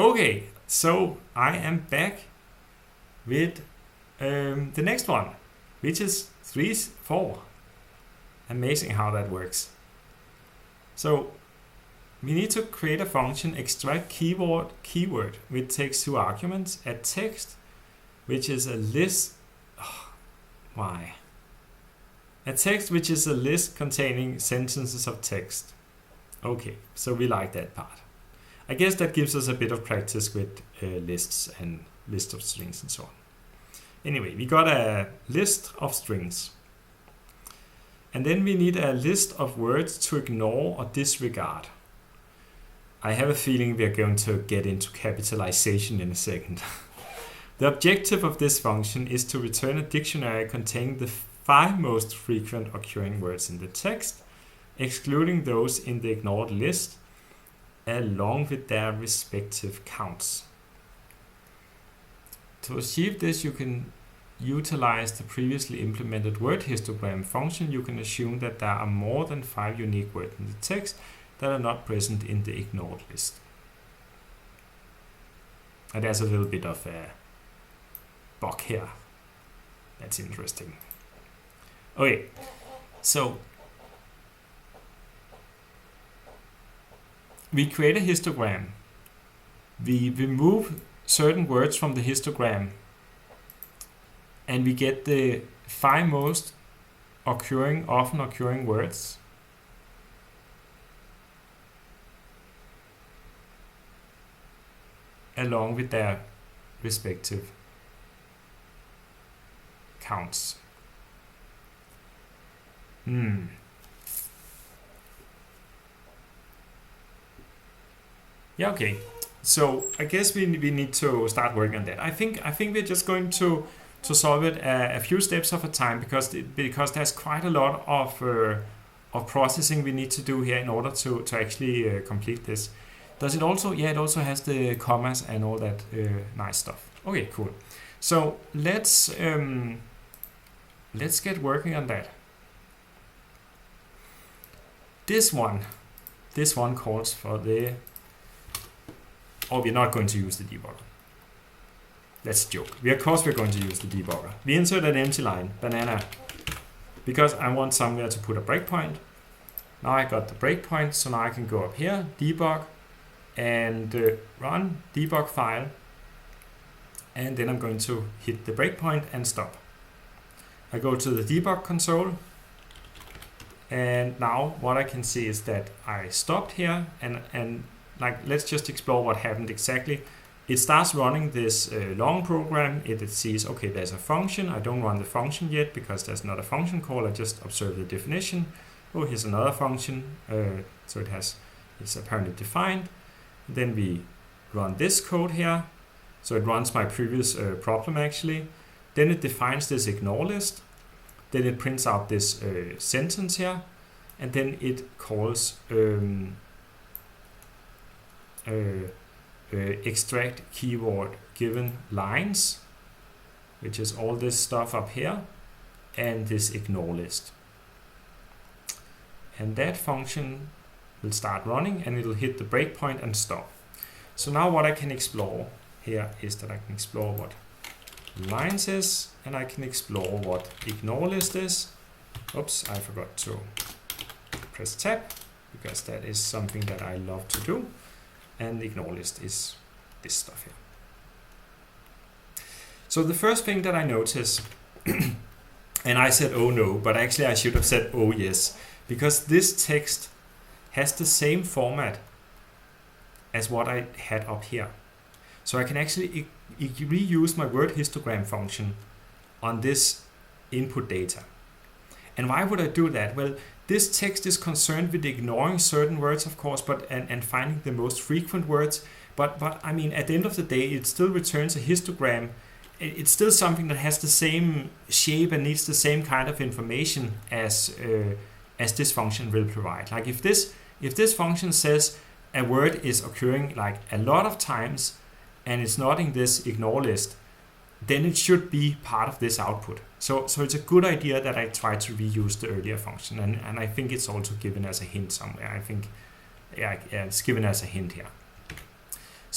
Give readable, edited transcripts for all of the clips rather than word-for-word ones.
Okay, so I am back with the next one, which is 3-4. Amazing how that works. So we need to create a function extract keyword which takes 2 arguments, a text which is a list. Why? A text which is a list containing sentences of text. Okay, so we like that part. I guess that gives us a bit of practice with lists and list of strings and so on. Anyway, we got a list of strings. And then we need a list of words to ignore or disregard. I have a feeling we are going to get into capitalization in a second. The objective of this function is to return a dictionary containing the 5 most frequent occurring words in the text, excluding those in the ignored list, along with their respective counts. To achieve this, you can utilize the previously implemented word histogram function. You can assume that there are more than 5 unique words in the text that are not present in the ignored list. And there's a little bit of a bug here. That's interesting. Okay, so we create a histogram. We remove certain words from the histogram and we get the 5 most often occurring words. Along with their respective counts. Yeah, okay. So I guess we need to start working on that. I think we're just going to solve it a few steps of a time because there's quite a lot of processing we need to do here in order to actually complete this. Does it also? Yeah, it also has the commas and all that nice stuff. Okay, cool. So let's get working on that. This one calls for the. Oh, we're not going to use the debugger. That's a joke. Of course we're going to use the debugger. We insert an empty line, banana, because I want somewhere to put a breakpoint. Now I got the breakpoint, so now I can go up here, debug, and run debug file. And then I'm going to hit the breakpoint and stop. I go to the debug console. And now what I can see is that I stopped here and like, let's just explore what happened exactly. It starts running this long program. It sees, okay, there's a function. I don't run the function yet because there's not a function call. I just observe the definition. Oh, here's another function. So it's apparently defined. Then we run this code here. So it runs my previous problem actually. Then it defines this ignore list. Then it prints out this sentence here. And then it calls extract keyword given lines, which is all this stuff up here, and this ignore list. And that function will start running and it'll hit the breakpoint and stop. So now what I can explore here is that I can explore what lines is, and I can explore what ignore list is. Oops, I forgot to press tab because that is something that I love to do. And the ignore list is this stuff here. So the first thing that I notice, and I said oh no, but actually I should have said oh yes, because this text has the same format as what I had up here. So I can actually reuse my word histogram function on this input data. And why would I do that? Well, this text is concerned with ignoring certain words, of course, and finding the most frequent words. But I mean, at the end of the day, it still returns a histogram. It's still something that has the same shape and needs the same kind of information as this function will provide. Like if this function says a word is occurring like a lot of times and it's not in this ignore list, then it should be part of this output. So it's a good idea that I try to reuse the earlier function, and I think it's also given as a hint somewhere. I think, yeah, it's given as a hint here.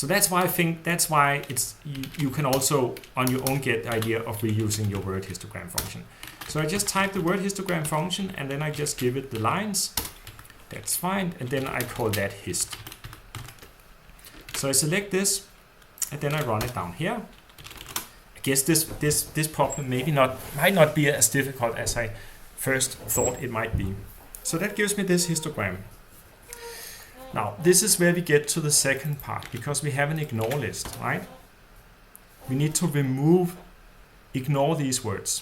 So that's why I think that's why it's you can also on your own get the idea of reusing your word histogram function. So I just type the word histogram function and then I just give it the lines. That's fine, and then I call that hist. So I select this and then I run it down here. I guess this problem might not be as difficult as I first thought it might be. So that gives me this histogram. Now, this is where we get to the second part, because we have an ignore list, right? We need to ignore these words.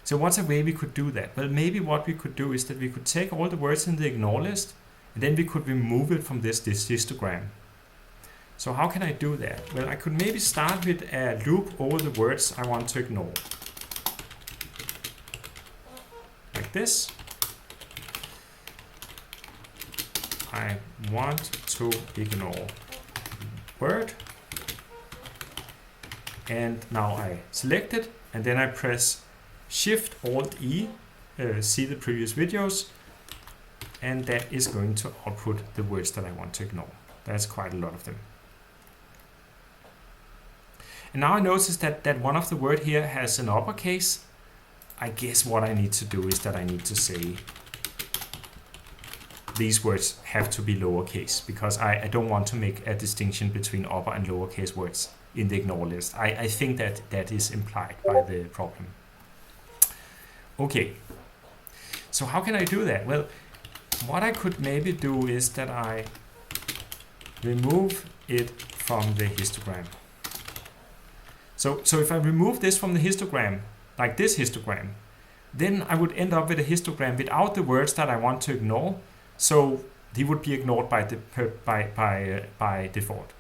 So what's a way we could do that? Well, maybe what we could do is that we could take all the words in the ignore list, and then we could remove it from this histogram. So how can I do that? Well, I could maybe start with a loop over the words I want to ignore. Like this. I want to ignore word, and now I select it and then I press Shift Alt E, see the previous videos, and that is going to output the words that I want to ignore. That's quite a lot of them. And now I notice that one of the word here has an uppercase. I guess what I need to do is that I need to say these words have to be lowercase, because I don't want to make a distinction between upper and lowercase words in the ignore list. I think that is implied by the problem. Okay, so how can I do that? Well, what I could maybe do is that I remove it from the histogram. So if I remove this from the histogram, like this histogram, then I would end up with a histogram without the words that I want to ignore. So they would be ignored by default.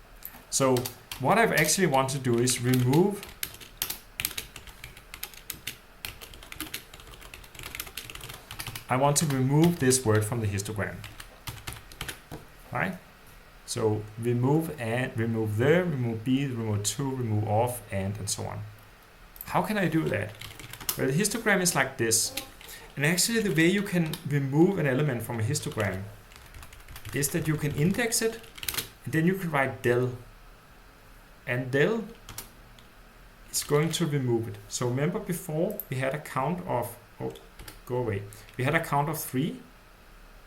So what I actually want to do is remove this word from the histogram. Right? So remove and remove the, remove B, remove to, remove off, and so on. How can I do that? Well, the histogram is like this. And actually the way you can remove an element from a histogram is that you can index it, and then you can write del. And del is going to remove it. So remember before we had a count of, we had a count of 3,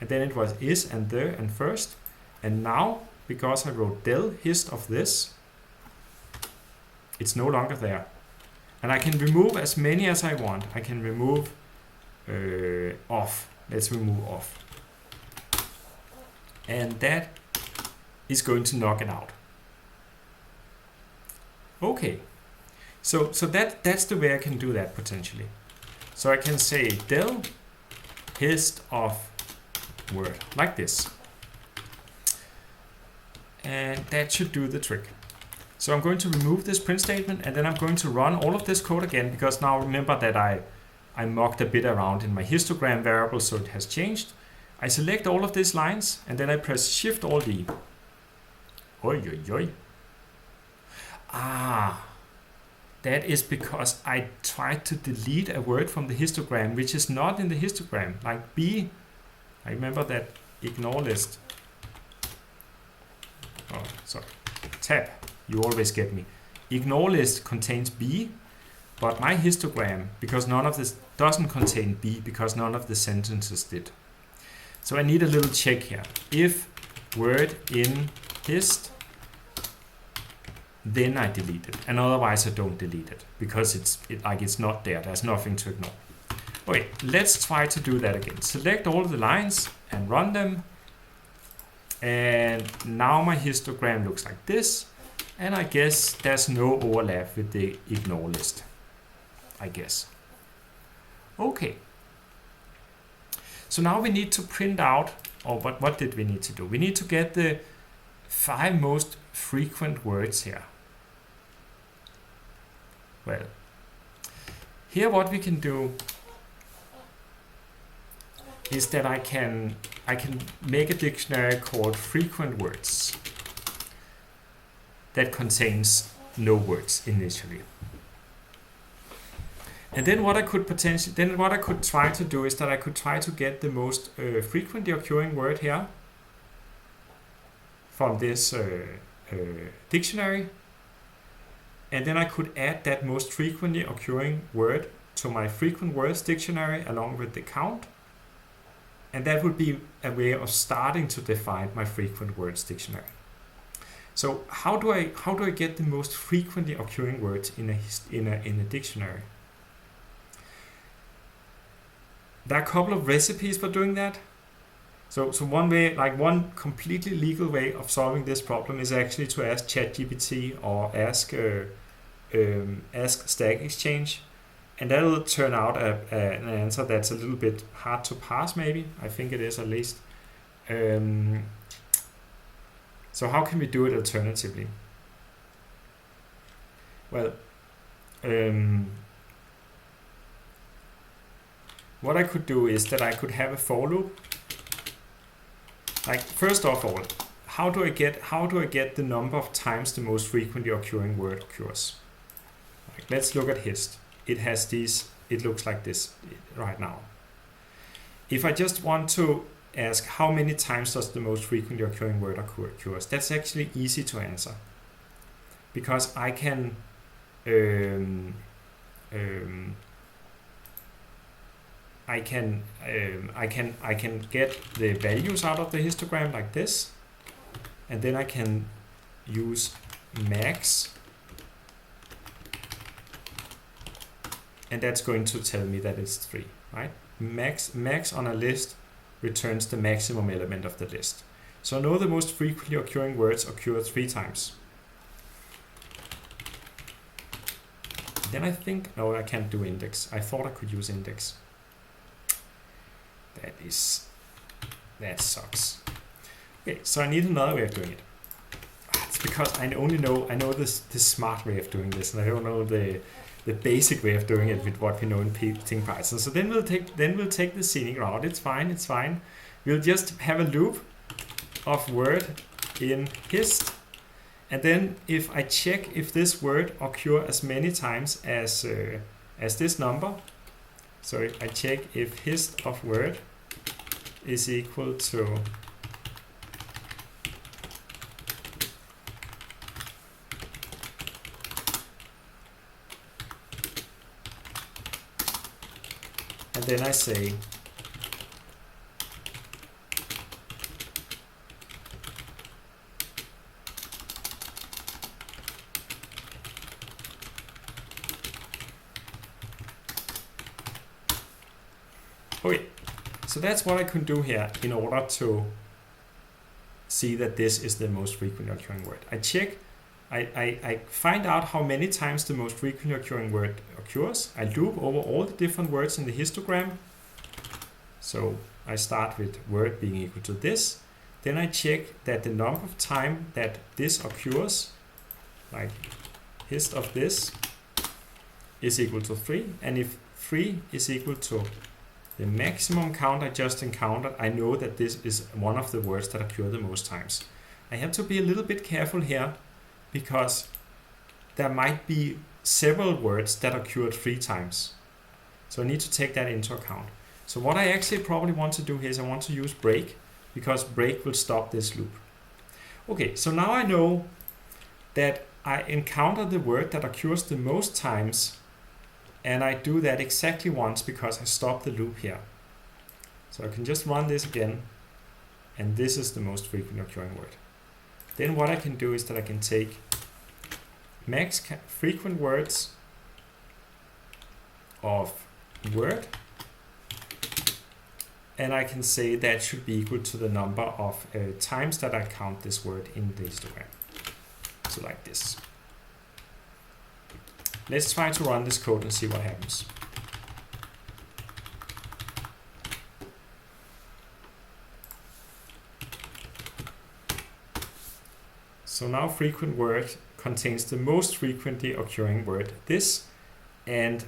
and then it was is and the and first. And now, because I wrote del hist of this, it's no longer there. And I can remove as many as I want. I can remove off. Let's remove off. And that is going to knock it out. Okay. So that's the way I can do that potentially. So I can say del hist of word like this. And that should do the trick. So I'm going to remove this print statement, and then I'm going to run all of this code again, because now remember that I mucked a bit around in my histogram variable, so it has changed. I select all of these lines, and then I press Shift Alt D. Oi, oi, oi. Ah, that is because I tried to delete a word from the histogram, which is not in the histogram, like B. I remember that ignore list. Oh, sorry. Tab. You always get me. Ignore list contains B, but my histogram, because none of this doesn't contain B, because none of the sentences did. So I need a little check here. If word in hist, then I delete it, and otherwise I don't delete it, because it's not there. There's nothing to ignore. Okay, let's try to do that again. Select all the lines and run them. And now my histogram looks like this. And I guess there's no overlap with the ignore list. I guess. Okay. So now we need to print out, or what did we need to do? We need to get the 5 most frequent words here. Well, here what we can do is that I can make a dictionary called frequent words that contains no words initially. And then what I could try to do is that I could try to get the most frequently occurring word here from this dictionary, and then I could add that most frequently occurring word to my frequent words dictionary along with the count, and that would be a way of starting to define my frequent words dictionary. So how do I get the most frequently occurring words in a dictionary? There are a couple of recipes for doing that. So one way, like one completely legal way of solving this problem is actually to ask ChatGPT or ask Stack Exchange, and that will turn out an answer that's a little bit hard to parse. Maybe I think it is at least. So how can we do it alternatively? Well, what I could do is that I could have a for loop. Like, first of all, how do I get the number of times the most frequently occurring word occurs? Like, let's look at hist. It has these. It looks like this right now. If I just want to ask how many times does the most frequently occurring word occurs, that's actually easy to answer, because I can get the values out of the histogram like this, and then I can use max, and that's going to tell me that it's 3, right? Max on a list returns the maximum element of the list. So I know the most frequently occurring words occur 3 times. Then I think, no, I can't do index. I thought I could use index. That sucks. Okay, so I need another way of doing it. It's because I know this smart way of doing this, and I don't know the basic way of doing it with what we know in Ting Python. So then we'll take the scenic route. It's fine. We'll just have a loop of word in hist, and then if I check if this word occur as many times as this number, so I check if hist of word is equal to and then I say okay. So that's what I can do here in order to see that this is the most frequently occurring word. I check, I find out how many times the most frequently occurring word occurs. I loop over all the different words in the histogram. So I start with word being equal to this. Then I check that the number of time that this occurs, like hist of this, is equal to 3. And if 3 is equal to the maximum count I just encountered, I know that this is one of the words that occur the most times. I have to be a little bit careful here, because there might be several words that occurred 3 times. So I need to take that into account. So what I actually probably want to do here is I want to use break, because break will stop this loop. Okay, so now I know that I encounter the word that occurs the most times, and I do that exactly once because I stop the loop here. So I can just run this again, and this is the most frequently occurring word. Then what I can do is that I can take max frequent words of word, and I can say that should be equal to the number of times that I count this word in the histogram. So like this. Let's try to run this code and see what happens. So now frequent word contains the most frequently occurring word, this, and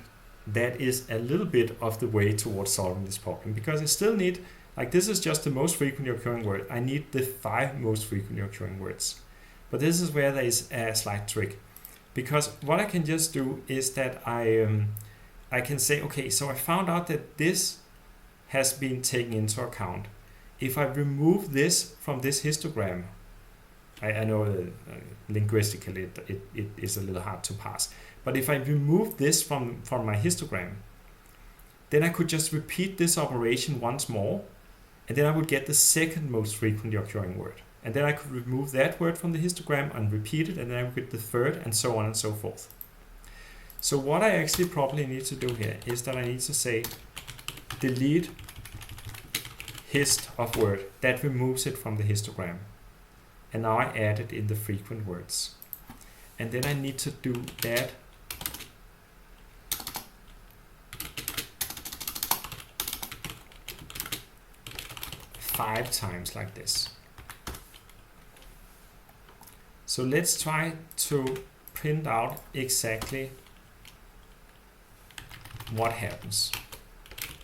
that is a little bit of the way towards solving this problem, because I still need, like, this is just the most frequently occurring word. I need the 5 most frequently occurring words. But this is where there is a slight trick. Because what I can just do is that I can say, okay, so I found out that this has been taken into account. If I remove this from this histogram, I know that linguistically it is a little hard to parse. But if I remove this from my histogram, then I could just repeat this operation once more, and then I would get the second most frequently occurring word. And then I could remove that word from the histogram and repeat it, and then I would get the third, and so on and so forth. So what I actually probably need to do here is that I need to say delete hist of word. That removes it from the histogram. And now I add it in the frequent words. And then I need to do that five times like this. So let's try to print out exactly what happens.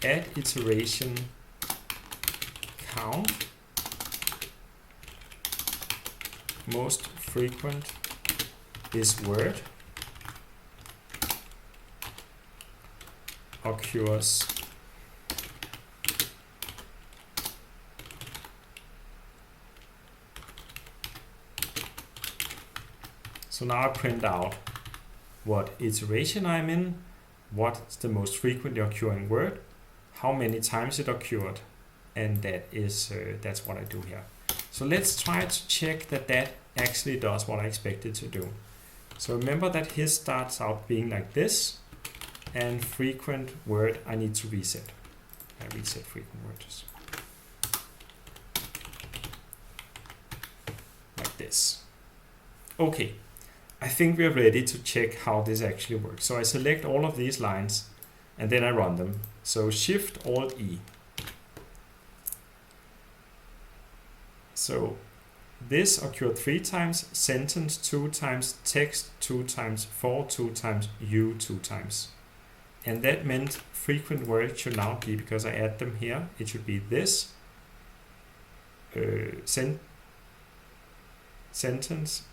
Add iteration count, most frequent is word, occurs so now I print out what iteration I'm in, what's the most frequently occurring word, how many times it occurred, and that is that's what I do here. So let's try to check that that actually does what I expect it to do. So remember that hist starts out being like this, and frequent word I need to reset. I reset frequent words. Like this. Okay, I think we are ready to check how this actually works. So I select all of these lines and then I run them. So Shift Alt E. So this occurred 3 times, sentence 2 times, text 2 times, for 2 times, you 2 times. And that meant frequent words should now be, because I add them here, it should be this, sentence,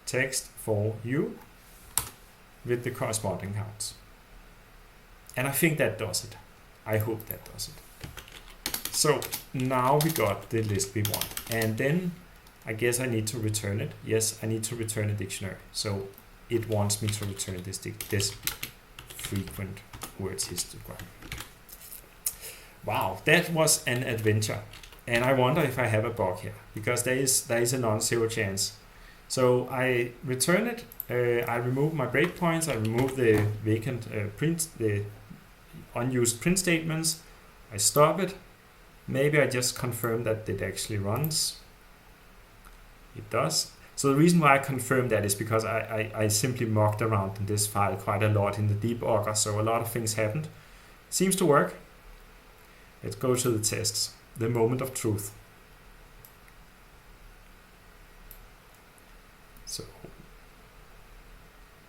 text, for, you, with the corresponding counts. And I think that does it. I hope that does it. So now we got the list we want. And then I guess I need to return it. Yes, I need to return a dictionary. So it wants me to return this frequent words histogram. Wow, that was an adventure. And I wonder if I have a bug here, because there is a non-zero chance. So I return it, I remove my breakpoints, I remove the vacant the unused print statements, I stop it. Maybe I just confirm that it actually runs. It does. So the reason why I confirm that is because I simply mucked around in this file quite a lot in the debugger, so a lot of things happened. Seems to work. Let's go to the tests. The moment of truth. So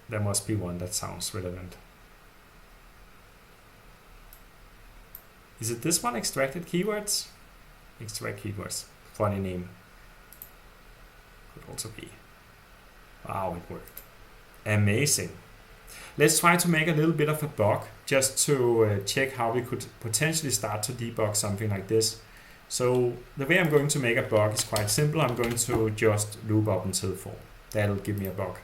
there must be one that sounds relevant. Is it this one, extracted keywords? Extract keywords. Funny name. Could also be. Wow, it worked. Amazing. Let's try to make a little bit of a bug just to check how we could potentially start to debug something like this. So the way I'm going to make a bug is quite simple. I'm going to just loop up until 4. That'll give me a bug.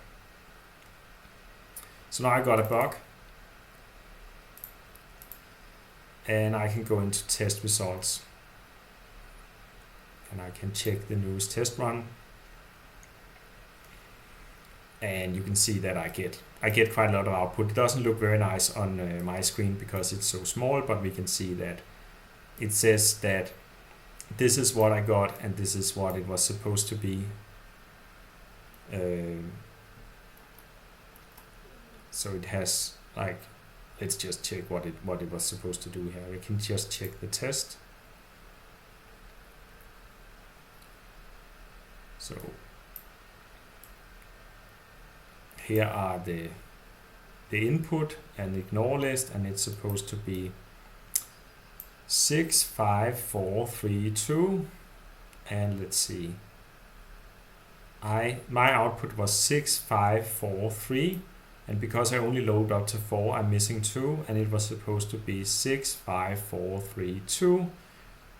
So now I got a bug. And I can go into test results. And I can check the newest test run. And you can see that I get quite a lot of output. It doesn't look very nice on my screen because it's so small, but we can see that it says that this is what I got and this is what it was supposed to be. So it has, like, let's just check what it was supposed to do here. We can just check the test. So here are the input and ignore list, and it's supposed to be 6, 5, 4, 3, 2, and let's see. My output was 6, 5, 4, 3, and because I only load up to 4, I'm missing 2, and it was supposed to be 6, 5, 4, 3, 2.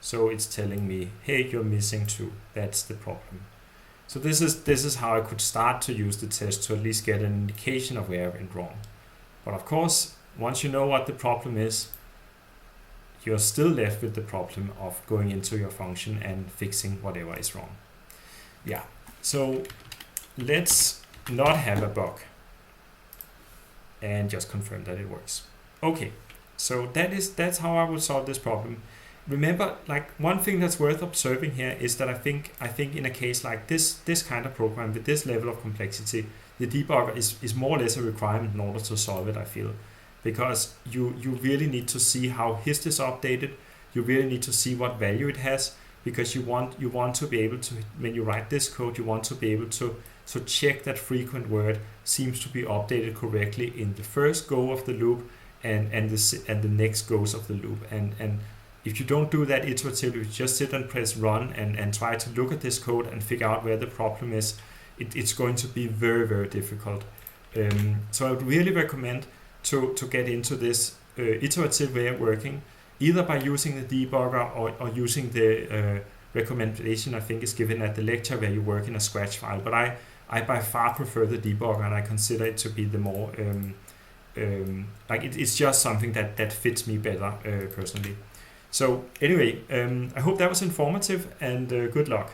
So it's telling me, hey, you're missing 2. That's the problem. So this is how I could start to use the test to at least get an indication of where I went wrong. But of course, once you know what the problem is, you're still left with the problem of going into your function and fixing whatever is wrong. Yeah, so let's not have a bug and just confirm that it works. Okay, so that's how I would solve this problem. Remember, like, one thing that's worth observing here is that I think in a case like this kind of program with this level of complexity, the debugger is more or less a requirement in order to solve it, I feel. Because you really need to see how hist is updated, you really need to see what value it has, because you want to be able to, when you write this code, you want to be able to check that frequent word seems to be updated correctly in the first go of the loop and the next goes of the loop. And if you don't do that iteratively, you just sit and press run and try to look at this code and figure out where the problem is, it's going to be very, very difficult. So I would really recommend to get into this iterative way of working, either by using the debugger or using the recommendation I think is given at the lecture where you work in a Scratch file. But I by far prefer the debugger, and I consider it to be the more it's just something that fits me better personally. So anyway, I hope that was informative, and good luck.